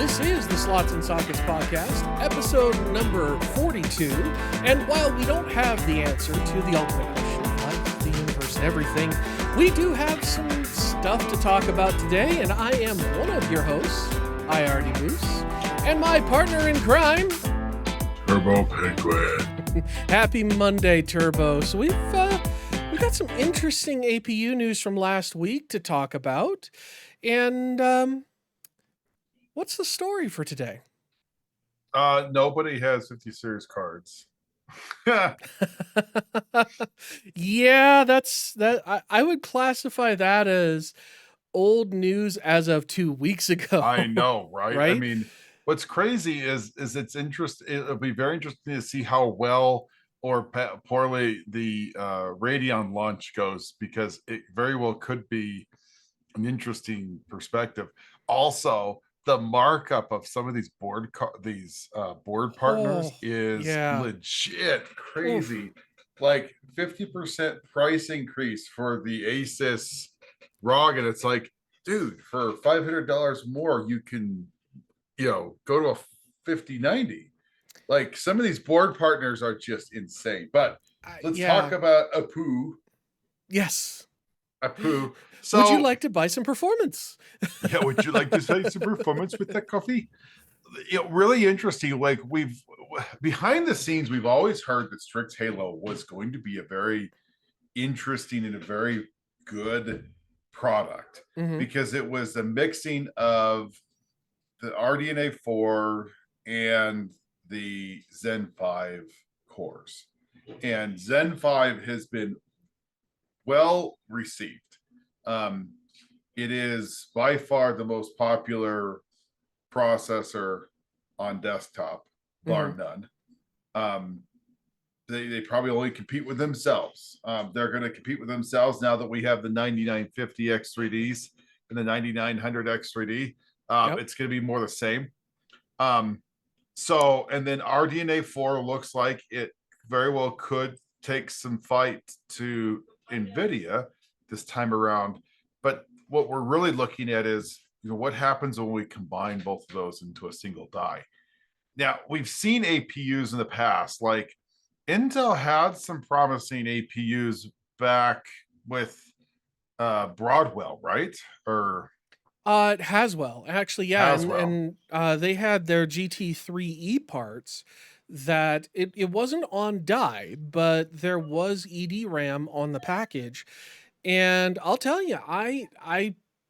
This is the Slots and Sockets podcast, episode number 42. And while we don't have the answer to the ultimate question of life, the universe, and everything, we do have some stuff to talk about today. And I am one of your hosts, RYZE, and my partner in crime, Turbo Penguin. Happy Monday, Turbo. So we've got some interesting APU news from last week to talk about. And what's the story for today? Nobody has 50 series cards. Yeah, I would classify that as old news as of 2 weeks ago. I know, right? Right? I mean, what's crazy is it'll be very interesting to see how well or poorly the Radeon launch goes, because it very well could be an interesting perspective. Also, the markup of some of these board partners is legit crazy. Oof. Like 50% price increase for the Asus ROG, and it's like, dude, for $500 more, you can, go to a 5090. Like, some of these board partners are just insane. But let's talk about APU. Yes. APU. So, would you like to buy some performance? Yeah, would you like to buy some performance with that coffee? Really interesting. Like, behind the scenes, we've always heard that Strix Halo was going to be a very interesting and a very good product, because it was a mixing of the RDNA 4 and the Zen 5 cores. And Zen 5 has been well received. It is by far the most popular processor on desktop, bar none. They probably only compete with themselves. They're going to compete with themselves now that we have the 9950 X3Ds and the 9900 X3D. It's going to be more the same. And then RDNA 4 looks like it very well could take some fight to Nvidia this time around. But what we're really looking at is, what happens when we combine both of those into a single die. Now, we've seen APUs in the past. Like, Intel had some promising APUs back with Broadwell, right? Or Haswell, actually, yeah. And they had their GT3E parts that it wasn't on die, but there was EDRAM on the package. And I'll tell you, I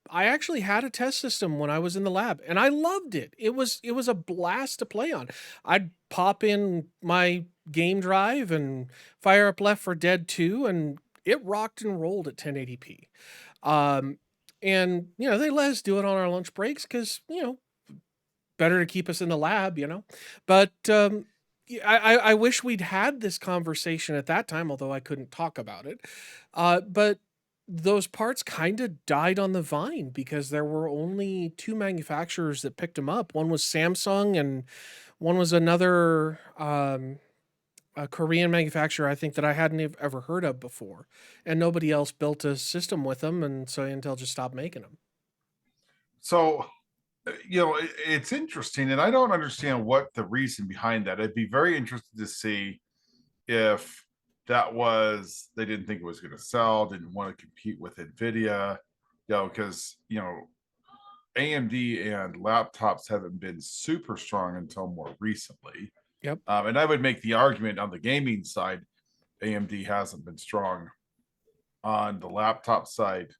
actually had a test system when I was in the lab, and I loved it. It was a blast to play on. I'd pop in my game drive and fire up Left 4 Dead 2, and it rocked and rolled at 1080p. And they let us do it on our lunch breaks because better to keep us in the lab, But I wish we'd had this conversation at that time, although I couldn't talk about it. But those parts kind of died on the vine because there were only two manufacturers that picked them up. One was Samsung, and one was another a Korean manufacturer, I think, that I hadn't ever heard of before. And nobody else built a system with them, and so Intel just stopped making them. So, it's interesting, and I don't understand what the reason behind that. I'd be very interested to see if that was they didn't think it was going to sell, didn't want to compete with Nvidia, because AMD and laptops haven't been super strong until more recently. Yep. And I would make the argument on the gaming side, AMD hasn't been strong. On the laptop side,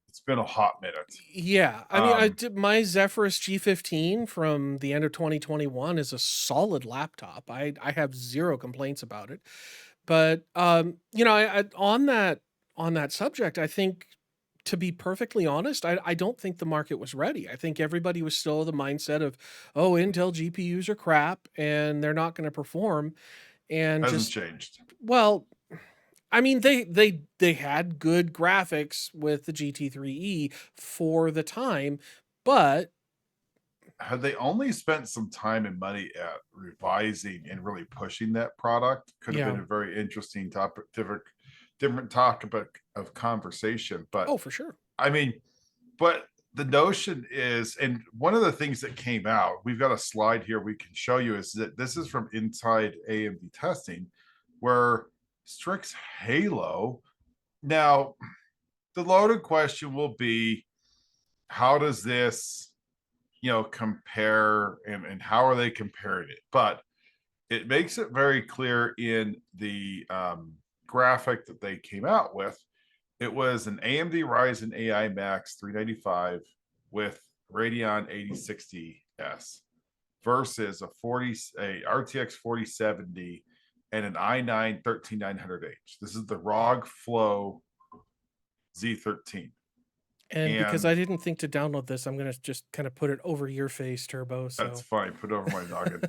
it's been a hot minute. Yeah. I mean, my Zephyrus G15 from the end of 2021 is a solid laptop. I have zero complaints about it. But, on that subject, I think, to be perfectly honest, I don't think the market was ready. I think everybody was still the mindset of, Intel GPUs are crap and they're not going to perform. And hasn't changed. Well, I mean, they had good graphics with the GT3E for the time, but had they only spent some time and money at revising and really pushing that product, could have been a very interesting topic, different topic of conversation. But for sure. I mean, but the notion is, and one of the things that came out, we've got a slide here we can show you, is that this is from inside AMD testing, where Strix Halo. Now, the loaded question will be, how does this, compare, and how are they comparing it? But it makes it very clear in the graphic that they came out with. It was an AMD Ryzen AI Max 395 with Radeon 8060S versus a RTX 4070 and an i9 13900H. This is the ROG Flow Z13. And because And I didn't think to download this, I'm gonna just kind of put it over your face, Turbo. that's So, fine. Put it over my noggin.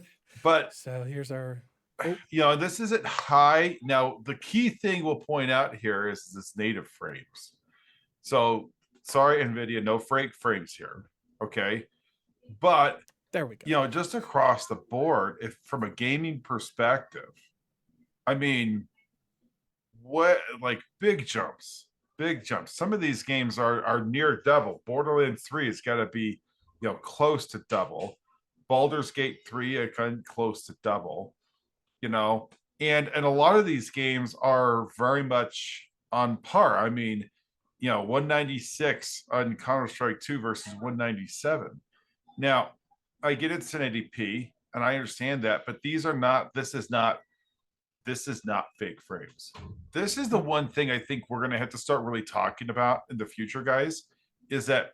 But so here's our. Oh, this isn't high. Now, the key thing we'll point out here is this native frames. So sorry, Nvidia, no fake frames here. Okay. But there we go. just across the board, if from a gaming perspective, I mean, what, like, big jumps, big jumps. Some of these games are near double. Borderlands 3 has got to be, close to double. Baldur's Gate 3 again close to double. And a lot of these games are very much on par. I mean, 196 on Counter-Strike 2 versus 197. Now, I get it's 1080p, and I understand that, but this is not fake frames. This is the one thing I think we're going to have to start really talking about in the future, guys, is that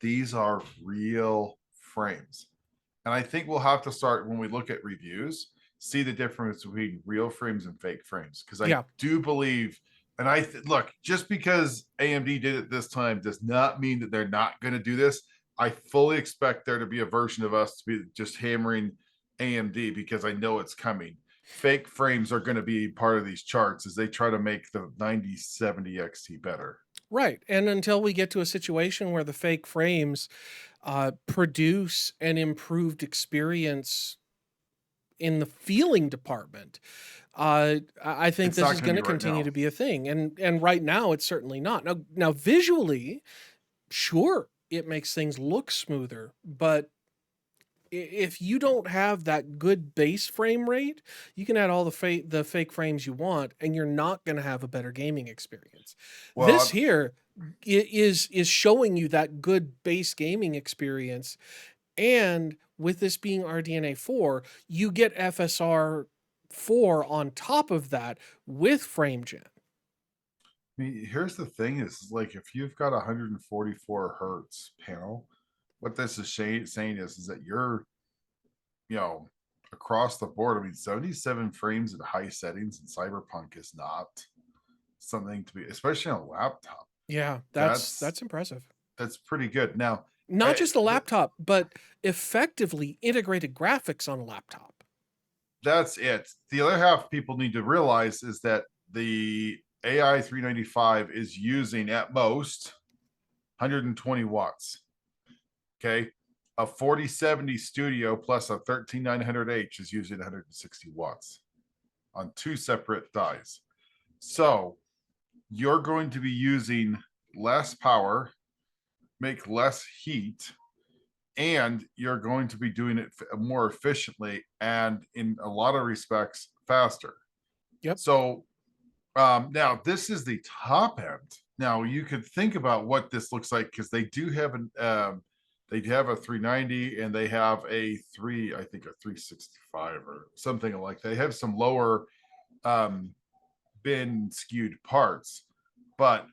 these are real frames. And I think we'll have to start, when we look at reviews, see the difference between real frames and fake frames. Because I do believe, and look, just because AMD did it this time does not mean that they're not going to do this. I fully expect there to be a version of us to be just hammering AMD, because I know it's coming. Fake frames are going to be part of these charts as they try to make the 9070 XT better. Right. And until we get to a situation where the fake frames produce an improved experience in the feeling department, I think this is going to continue to be a thing. And right now, it's certainly not. Now, visually, sure, it makes things look smoother, but if you don't have that good base frame rate, you can add all the fake frames you want, and you're not going to have a better gaming experience. Well, this here is showing you that good base gaming experience, and with this being RDNA 4, you get FSR 4 on top of that with frame gen. I mean, here's the thing: is like, if you've got 144 hertz panel, what this is saying is that you're, across the board. I mean, 77 frames at high settings in Cyberpunk is not something to be, especially on a laptop. Yeah, that's impressive. That's pretty good. Now, not just a laptop, but effectively integrated graphics on a laptop. That's it. The other half people need to realize is that the AI 395 is using at most 120 watts. Okay. A 4070 Studio plus a 13900H is using 160 watts on two separate dies. So you're going to be using less power, make less heat, and you're going to be doing it more efficiently and, in a lot of respects, faster. Yep. So now this is the top end. Now you could think about what this looks like, because they do have they have a 390 and they have a 365 or something like that. They have some lower bin skewed parts, but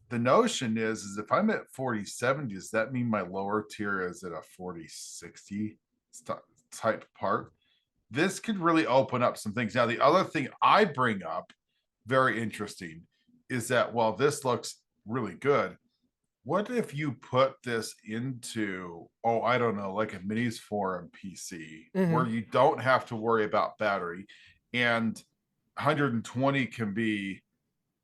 the notion is if I'm at 4070, does that mean my lower tier is at a 4060 type part? This could really open up some things. Now, the other thing I bring up, very interesting, is that while this looks really good, what if you put this into, I don't know, like a minis forum PC, where you don't have to worry about battery, and 120 can be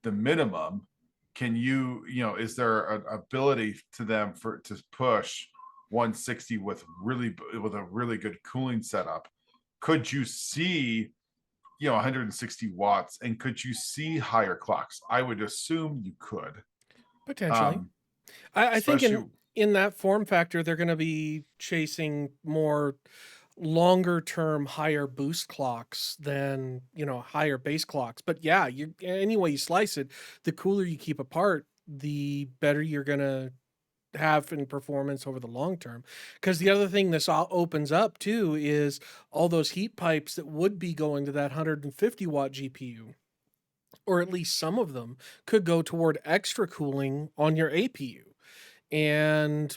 the minimum? Can you, is there an ability to them to push 160 with a really good cooling setup? Could you see, 160 watts, and could you see higher clocks? I would assume you could. Potentially. I think in that form factor, they're going to be chasing more longer term higher boost clocks than, you know, higher base clocks. But yeah, you any way you slice it, the cooler you keep apart, the better you're going to have in performance over the long term. Because the other thing this opens up too is all those heat pipes that would be going to that 150-watt GPU, or at least some of them, could go toward extra cooling on your APU and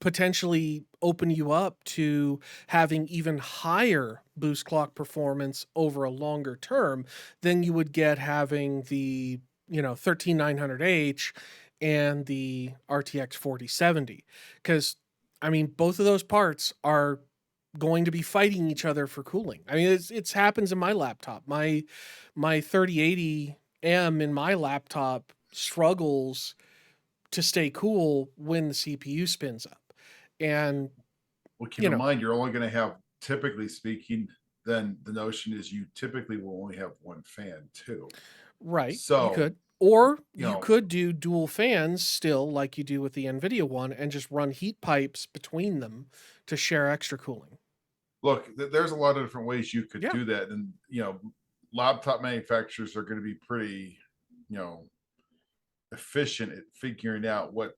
potentially open you up to having even higher boost clock performance over a longer term than you would get having the, you know, 13900H and the RTX 4070. Because I mean, both of those parts are going to be fighting each other for cooling. I mean, it's happens in my laptop. My 3080M in my laptop struggles to stay cool when the CPU spins up. And, Well, keep you in know, mind, you're only going to have, typically speaking, then the notion is you typically will only have one fan too. right, you So, could. Or you you know, could do dual fans still, like you do with the Nvidia one, and just run heat pipes between them to share extra cooling. look, there's a lot of different ways you could Yeah. do that. And, laptop manufacturers are going to be pretty, efficient at figuring out what,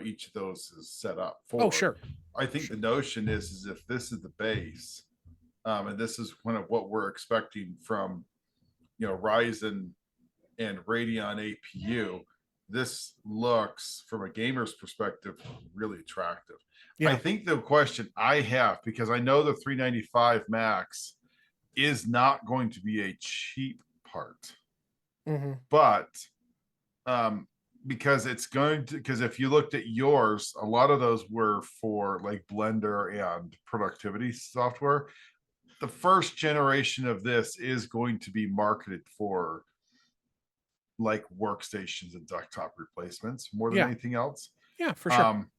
each of those is set up Oh, for. sure. I think Sure. the notion is if this is the base, and this is kind of what we're expecting from, Ryzen and Radeon APU, this looks from a gamer's perspective really attractive. I Yeah. think the question I have, because I know the 395 Max is not going to be a cheap part, Mm-hmm. but um, because it's going to, because if you looked at yours, a lot of those were for like Blender and productivity software. The first generation of this is going to be marketed for like workstations and desktop replacements more than Yeah. anything else. Yeah, for sure. Um,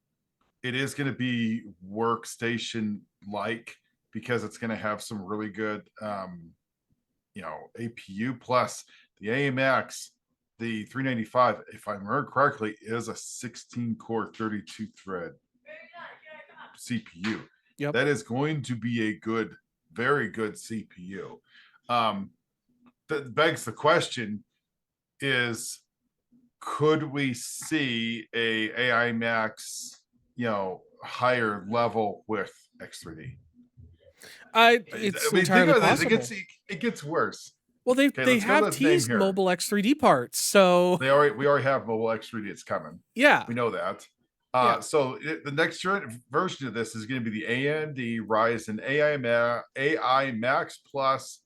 it is going to be workstation like because it's going to have some really good, APU plus the AMX. The 395, if I remember correctly, is a 16 core, 32 thread CPU. Yep. That is going to be a good, very good CPU. That begs the question is, could we see a AI Max, higher level with X3D? It's I mean, think entirely about this. possible. It gets worse. Well, Okay, they let's go to have this name teased here. mobile X3D parts, so We already have mobile X3D. It's coming. yeah. We know that. Yeah. So the next version of this is going to be the AMD Ryzen AI Max Plus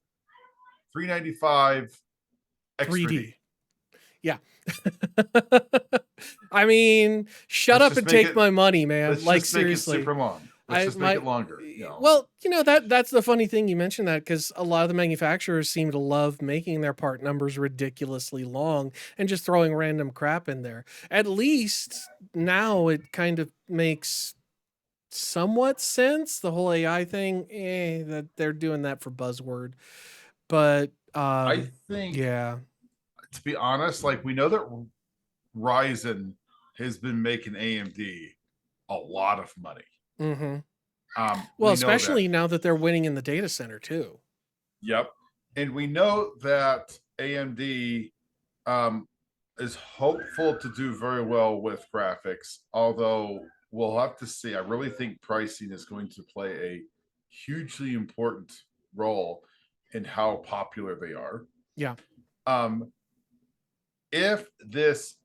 395 X3D. 3D. Yeah. I mean, shut Let's up just and make take it. my money, man. Let's Like just make it seriously. super long. Let's I just make my it longer. Well, you know, that's the funny thing you mentioned that, because a lot of the manufacturers seem to love making their part numbers ridiculously long and just throwing random crap in there. At least now it kind of makes somewhat sense. The whole AI thing, that they're doing that for buzzword. But I think, yeah. to be honest, like we know that Ryzen has been making AMD a lot of money. Mm-hmm. Well, We know that. especially now that they're winning in the data center too. Yep. And we know that AMD is hopeful to do very well with graphics, although we'll have to see. I really think pricing is going to play a hugely important role in how popular they are. Yeah. If this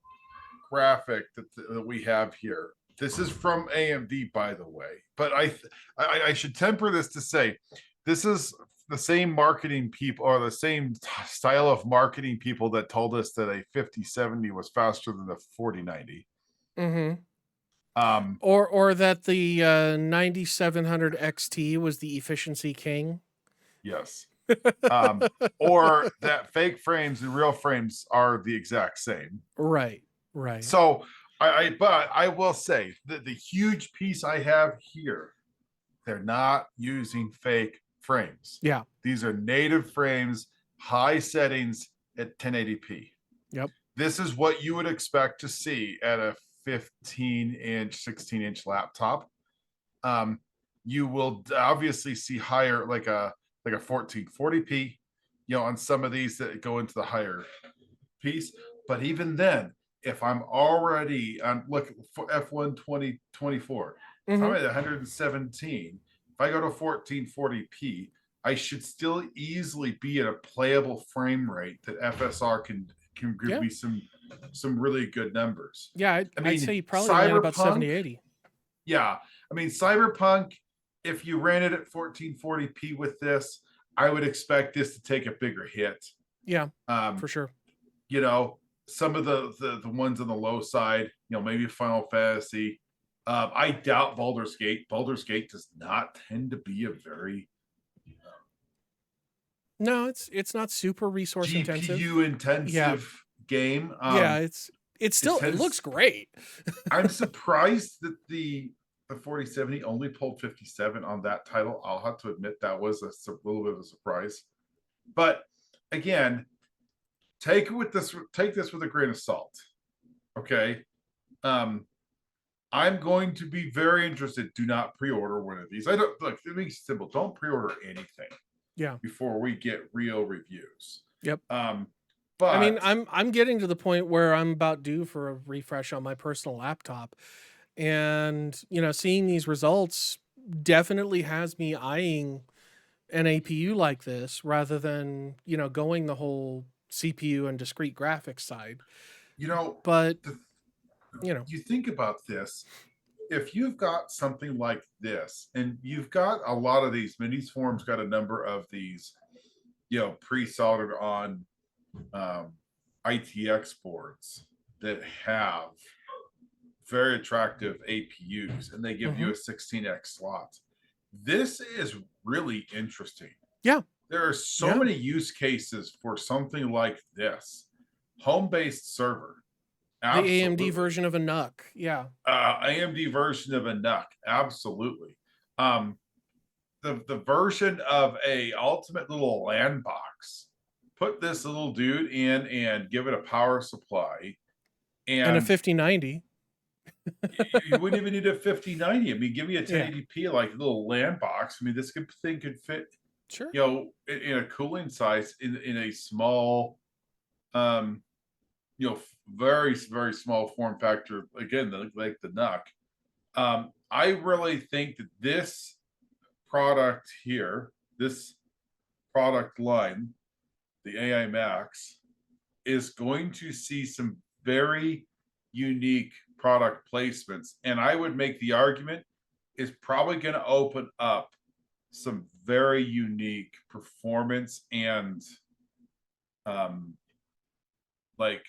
graphic that we have here, this is from AMD, by the way, but I should temper this to say this is the same marketing people or the same style of marketing people that told us that a 5070 was faster than the 4090. Mm-hmm. Um, Or that the 9700 XT was the efficiency king. yes. Um, or that fake frames and real frames are the exact same. Right. Right. So but I will say that the huge piece I have here, they're not using fake frames. Yeah. These are native frames, high settings at 1080p. Yep. This is what you would expect to see at a 15-inch, 16-inch laptop, um, you will obviously see higher, like a 1440p, on some of these that go into the higher piece. But even then, if I'm already on, look for F1 2024, if I'm Mm-hmm. at 117, if I go to 1440p, I should still easily be at a playable frame rate that FSR can give Yeah. me some really good numbers. Yeah, I I'd say mean, you probably land about Cyberpunk, 70, 80. yeah. I mean, Cyberpunk, if you ran it at 1440p with this, I would expect this to take a bigger hit. Yeah, Um, for sure. you know, some of the ones on the low side, maybe Final Fantasy. I doubt Baldur's Gate. Baldur's Gate does not tend to be a very No, it's not super resource intensive. GPU Yeah. intensive game. Yeah, It it looks tends. great. I'm surprised that the 4070 only pulled 57 on that title. I'll have to admit that was a little bit of a surprise. But again, take this with a grain of salt. Okay. Um, I'm going to be very interested. Do not pre-order one of these. I don't look. It makes it simple. Don't pre-order anything Yeah. before we get real reviews. Yep. Um, I mean, but I'm getting to the point where I'm about due for a refresh on my personal laptop. And, seeing these results definitely has me eyeing an APU like this rather than, going the whole CPU and discrete graphics side. you know, But, the, you know, you think about this. If you've got something like this, and you've got a lot of these, Minis Forum's got a number of these, pre-soldered on ITX boards that have very attractive APUs, and they give you mhm. a 16x slot. This is really interesting. Yeah. There are so Yeah. many use cases for something like this. Home-based server, The AMD absolutely. version of a NUC. Yeah. AMD version of a NUC, absolutely. Um, the version of a ultimate little LAN box. Put this little dude in and give it a power supply, And a and 5090. you wouldn't even need a 5090. I mean, give me a Yeah. 1080p like a little LAN box. I mean, this thing could fit, Sure. in a cooling size in a small, um, very very small form factor. Again, like the NUC. I really think that this product here, this product line, the AI Max, is going to see some very unique product placements. And I would make the argument is probably going to open up some very unique performance and um like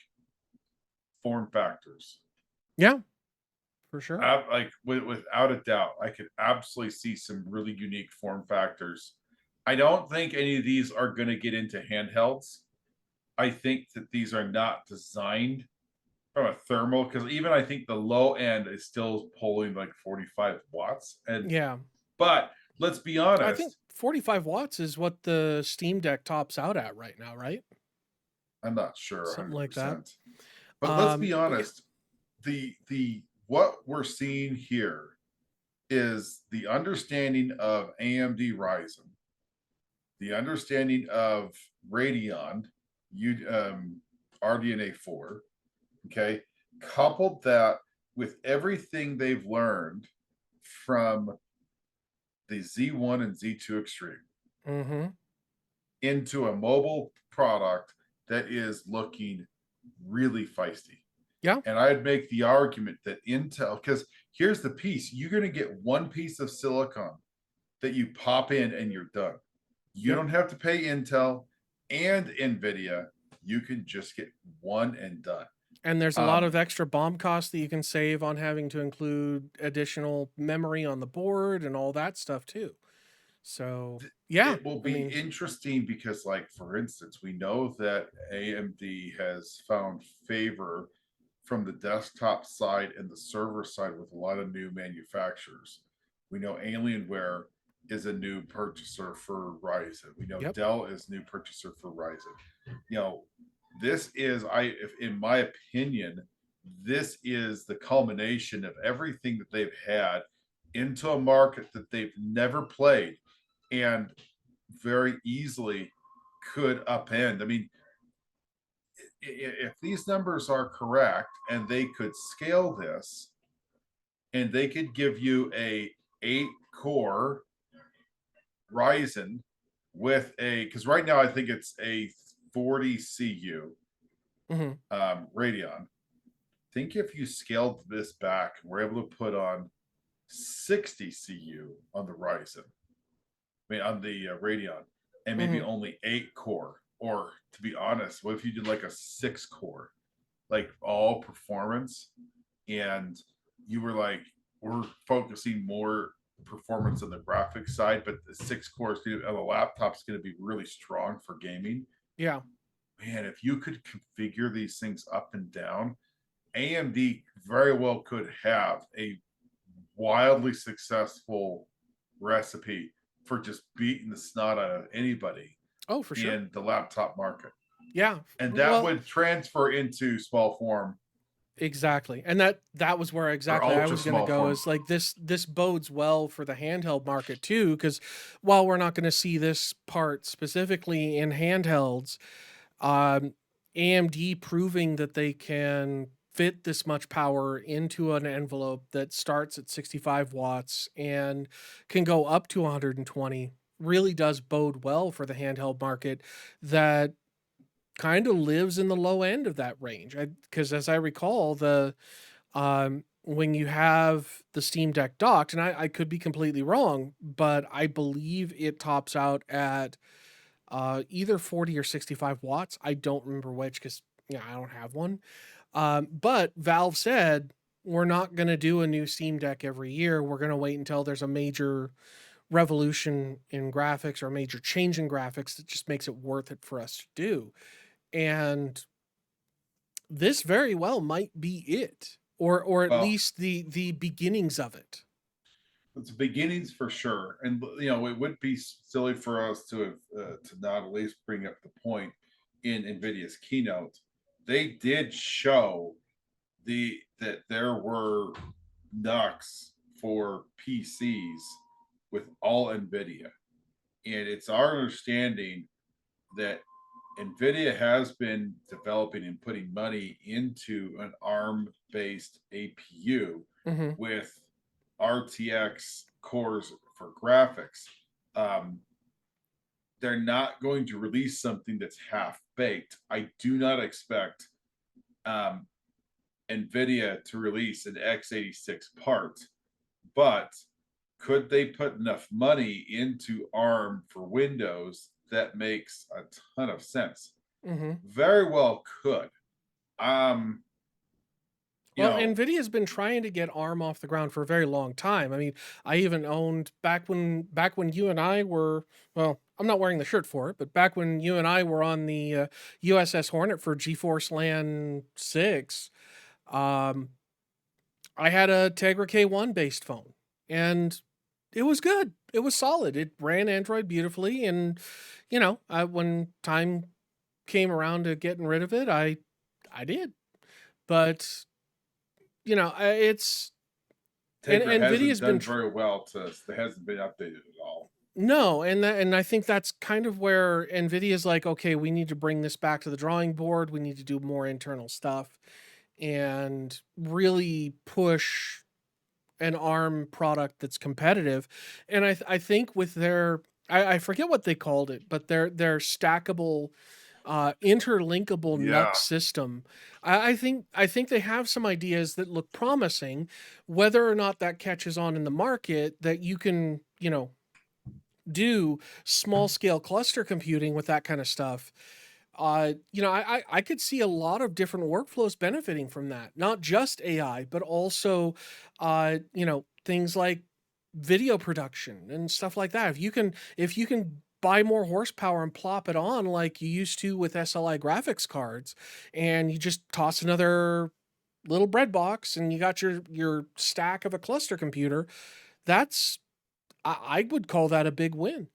form factors. Yeah, for sure. Like without a doubt, I could absolutely see some really unique form factors. I don't think any of these are going to get into handhelds. I think that these are not designed from a thermal, because even I think the low end is still pulling like 45 watts. And Yeah. but let's be I think honest, 45 watts is what the Steam Deck tops out at right now, right? I'm not sure Something like that. 100%. But let's be But yeah. honest, the what we're seeing here is the understanding of AMD Ryzen, the understanding of Radeon, RDNA 4, okay, coupled that with everything they've learned from the Z1 and Z2 Extreme Mm-hmm. into a mobile product that is looking really feisty. Yeah. And I'd make the argument that Intel, because here's the piece, you're going to get one piece of silicon that you pop in and you're done. You Yep. don't have to pay Intel and Nvidia. You can just get one and done. And there's a lot Um, of extra BOM costs that you can save on having to include additional memory on the board and all that stuff too. So, yeah, it will I be mean, interesting because, like, for instance, we know that AMD has found favor from the desktop side and the server side with a lot of new manufacturers. We know Alienware is a new purchaser for Ryzen. We know yep. Dell is new purchaser for Ryzen. You know, this is, in my opinion, this is the culmination of everything that they've had into a market that they've never played and very easily could upend. I mean, if these numbers are correct and they could scale this and they could give you a 8 core Ryzen with a, because right now I think it's a 40 CU Hmm. Radeon. Think if you scaled this back, we're able to put on 60 CU on the Ryzen, I mean on the Radeon, and maybe Hmm. only 8 core. Or to be honest, what if you did like a 6 core, like all performance, and you were like, we're focusing more performance on the graphics side, but the 6 cores on the laptop's going to be really strong for gaming. Yeah. Man, if you could configure these things up and down, AMD very well could have a wildly successful recipe for just beating the snot out of anybody Oh, for sure. in the laptop market. Yeah. And that Well, would transfer into small form exactly. And that was where or exactly I ultra was going to small go, form. is like this bodes well for the handheld market too, cuz while we're not going to see this part specifically in handhelds, um AMD proving that they can fit this much power into an envelope that starts at 65 watts and can go up to 120 really does bode well for the handheld market that kind of lives in the low end of that range. Because as I recall, the when you have the Steam Deck docked, and I could be completely wrong, but I believe it tops out at either 40 or 65 watts. I don't remember which, because yeah, I don't have one. But Valve said we're not going to do a new Steam Deck every year. We're going to wait until there's a major revolution in graphics or a major change in graphics that just makes it worth it for us to do. And this very well might be it, or at Well, least the beginnings of it. it's beginnings for sure, and it would be silly for us to not at least bring up the point in Nvidia's keynote. They did show that there were NUCs for PCs with all Nvidia, and it's our understanding that Nvidia has been developing and putting money into an ARM based APU Hmm. with RTX cores for graphics. Um, they're not going to release something that's half baked. I do not expect um, NVIDIA to release an x86 part, but could they put enough money into ARM for Windows that makes a ton of sense? Hmm. Very well could. Um, you Well, know, Nvidia's been trying to get ARM off the ground for a very long time. I mean, I even owned back when you and I were, well, I'm not wearing the shirt for it, but back when you and I were on the USS Hornet for GeForce LAN 6, um, I had a Tegra K1 based phone, and it was good. It was solid. It ran Android beautifully, and when time came around to getting rid of it, I did. But it's and Tegra hasn't Nvidia's been done very well to, it hasn't been updated at all. no, and I think that's kind of where Nvidia's like, okay, we need to bring this back to the drawing board. We need to do more internal stuff and really push an ARM product that's competitive. And I think with their I forget what they called it, but their stackable interlinkable NUC Yeah. system. I think they have some ideas that look promising. Whether or not that catches on in the market, that you can do small scale cluster computing with that kind of stuff. I could see a lot of different workflows benefiting from that. Not just AI, but also, things like video production and stuff like that. If you can buy more horsepower and plop it on like you used to with SLI graphics cards, and you just toss another little bread box and you got your stack of a cluster computer, that's I would call that a big win.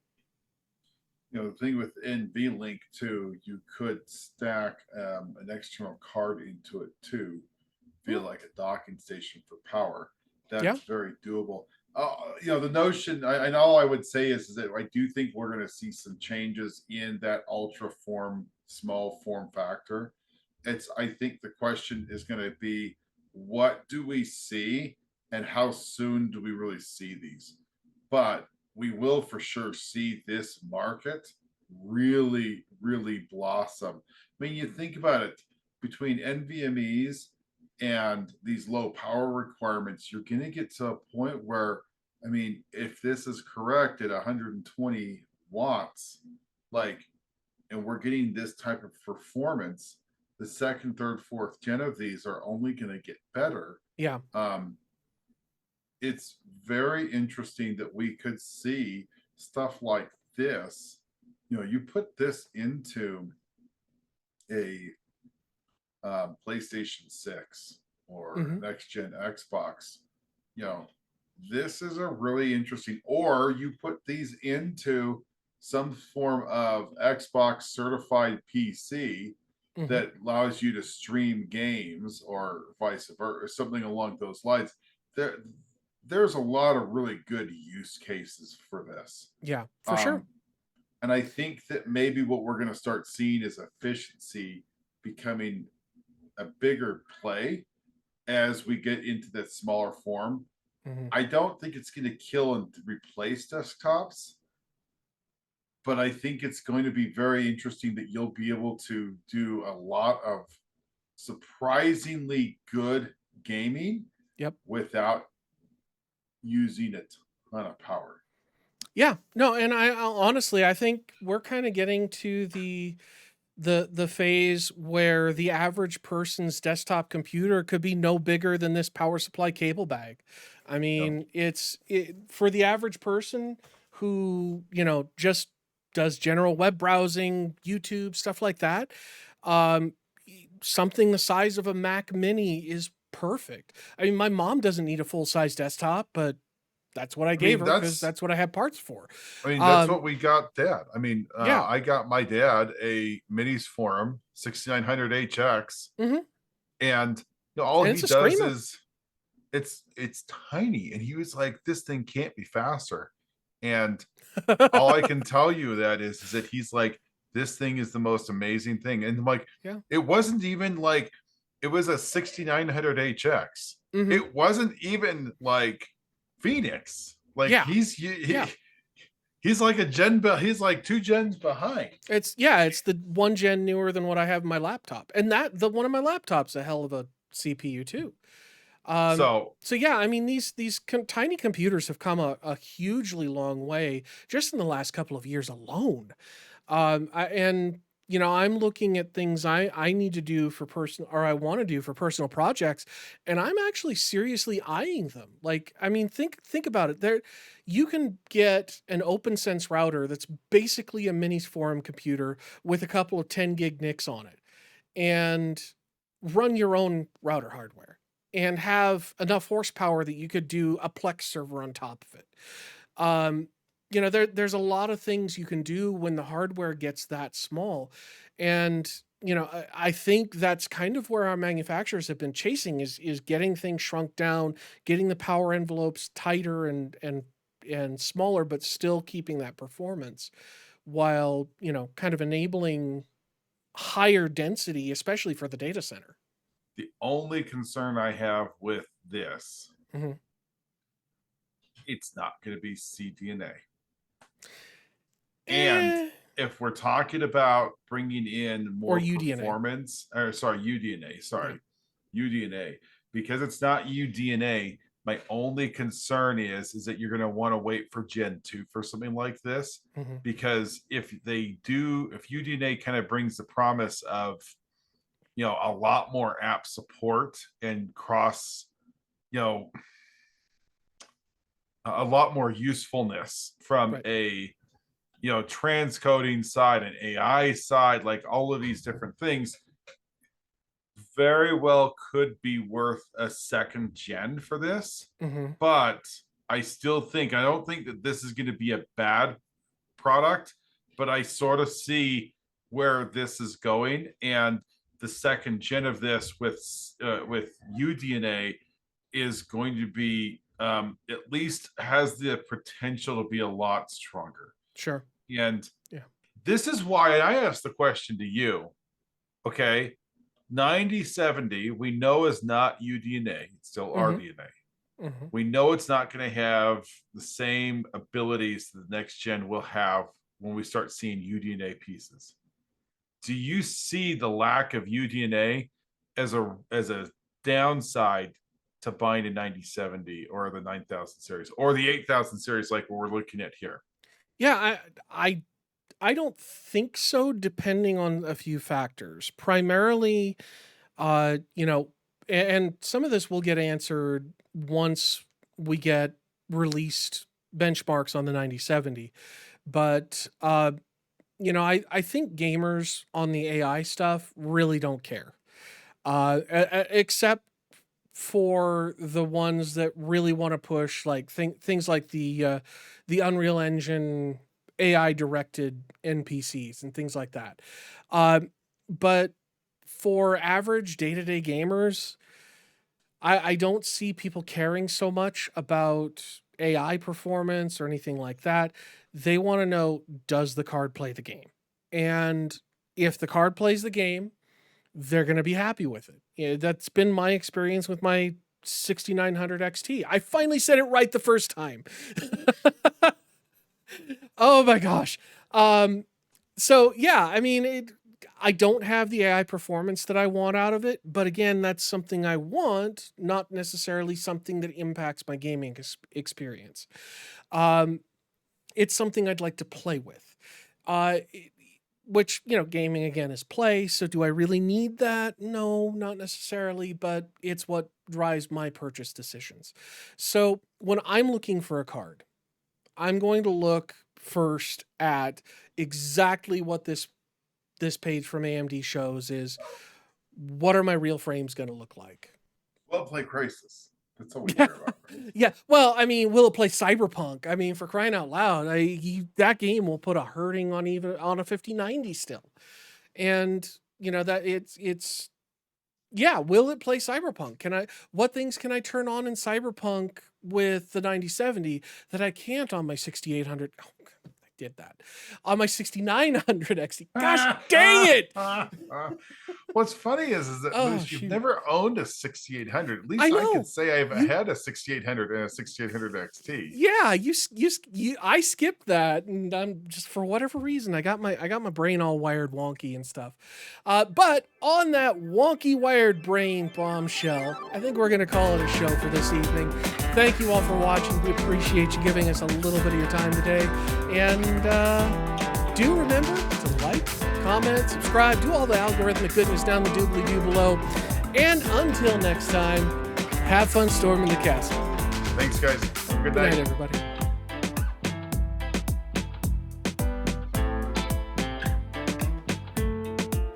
The thing with NVLink too, you could stack an external card into it too, feel like a docking station for power. Yeah. That's very doable. The notion, and all I would say is that I do think we're going to see some changes in that ultra form, small form factor. I think the question is going to be, what do we see and how soon do we really see these? But we will for sure see this market really, really blossom. I mean, you think about it, between NVMEs and these low power requirements, you're going to get to a point where, I mean, if this is correct at 120 watts, like, and we're getting this type of performance, the second, third, fourth gen of these are only going to get better. Yeah. It's very interesting that we could see stuff like this. You put this into a PlayStation 6 or next gen Xbox, this is a really interesting, or you put these into some form of Xbox certified PC that allows you to stream games or vice versa, or something along those lines. There's a lot of really good use cases for this. Yeah, for sure. And I think that maybe what we're going to start seeing is efficiency becoming a bigger play as we get into that smaller form. I don't think it's going to kill and replace desktops, but I think it's going to be very interesting that you'll be able to do a lot of surprisingly good gaming without using a ton of power. Yeah, no, and I honestly, I think we're kind of getting to the phase where the average person's desktop computer could be no bigger than this power supply cable bag. I mean, it's for the average person who, just does general web browsing, YouTube, stuff like that. Something the size of a Mac Mini is perfect. I mean, my mom doesn't need a full-size desktop, but that's what I gave her because that's what I had parts for. That's what we got Dad. Yeah. I got my dad a Minis Forum 6900HX, and all And he it's a does screamer. is it's tiny, and he was like, "This thing can't be faster." And all I can tell you is that he's like, "This thing is the most amazing thing." And I'm like, Yeah. it wasn't even like it was a 6900HX. It wasn't even like Phoenix. Like he's like a gen, he's like 2 gens behind. It's the 1 gen newer than what I have in my laptop. And the one of my laptops a hell of a CPU too. So yeah, I mean these tiny computers have come a hugely long way just in the last couple of years alone. I'm looking at things I need to do for I want to do for personal projects, and I'm actually seriously eyeing them. Like, I mean, think about it. You can get an OpenSense router that's basically a Minis Forum computer with a couple of 10 gig NICs on it, and run your own router hardware and have enough horsepower that you could do a Plex server on top of it. There's a lot of things you can do when the hardware gets that small. And, I think that's kind of where our manufacturers have been chasing is getting things shrunk down, getting the power envelopes tighter and smaller, but still keeping that performance while, kind of enabling higher density, especially for the data center. The only concern I have with this, it's not going to be CDNA. And if we're talking about bringing in more performance, UDNA, because it's not UDNA, my only concern is that you're going to want to wait for Gen 2 for something like this, because if UDNA kind of brings the promise of, a lot more app support and cross, a lot more usefulness from a transcoding side and AI side, like all of these different things, very well could be worth a second gen for this. But I don't think that this is going to be a bad product, but I sort of see where this is going. And the second gen of this with UDNA is going to be at least has the potential to be a lot stronger. Sure. And yeah, this is why I asked the question to you. Okay, 9070 we know is not UDNA; it's still RDNA. We know it's not going to have the same abilities the next gen will have when we start seeing UDNA pieces. Do you see the lack of UDNA as a downside to buying a 9070 or the 9000 series or the 8000 series like what we're looking at here? Yeah, I don't think so, depending on a few factors. Primarily, you know, and some of this will get answered once we get released benchmarks on the 9070. But you know, I think gamers on the AI stuff really don't care. Except for the ones that really want to push like things like the Unreal Engine AI directed NPCs and things like that. But for average day-to-day gamers, I don't see people caring so much about AI performance or anything like that. They want to know, does the card play the game? And if the card plays the game, they're going to be happy with it. Yeah, that's been my experience with my 6900 XT. I finally said it right the first time. Oh my gosh. So yeah, I mean, I don't have the AI performance that I want out of it, but again, that's something I want, not necessarily something that impacts my gaming experience. It's something I'd like to play with. Which, you know, gaming again is play. So do I really need that? No, not necessarily, but it's what drives my purchase decisions. So when I'm looking for a card, I'm going to look first at exactly what this page from AMD shows is, what are my real frames going to look like? Well, play Crisis. That's all we care about. Right? Yeah. Well, I mean, will it play Cyberpunk? I mean, for crying out loud, that game will put a hurting on even on a 5090 still. And you know that it's yeah, will it play Cyberpunk? What things can I turn on in Cyberpunk with the 9070 that I can't on my 6800? Oh, I did that on my 6900 XT. Gosh dang it! What's funny is that Moose, you've never owned a 6800. At least I could say I've had a 6800 and a 6800 XT. Yeah, I skipped that, and I'm just, for whatever reason, I got my brain all wired wonky and stuff. But on that wonky wired brain bombshell, I think we're gonna call it a show for this evening. Thank you all for watching. We appreciate you giving us a little bit of your time today, and do remember to like, comment, subscribe, do all the algorithmic goodness down the doobly-doo below. And until next time, have fun storming the castle. Thanks, guys. Good night, everybody.